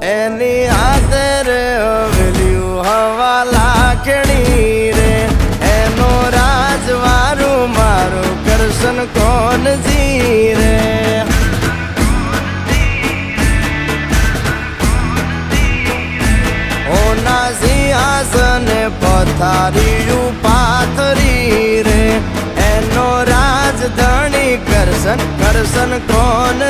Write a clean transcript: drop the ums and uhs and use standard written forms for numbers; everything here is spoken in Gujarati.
એની હાથે રે હવેલ્યું હવા લાખણી રે એનો રાજવારું મારું કરશન કોણ જી રે ઓના સિંહાસને પથારીયું પાથરી રે એનો રાજધણી કરશન કરશન કોણ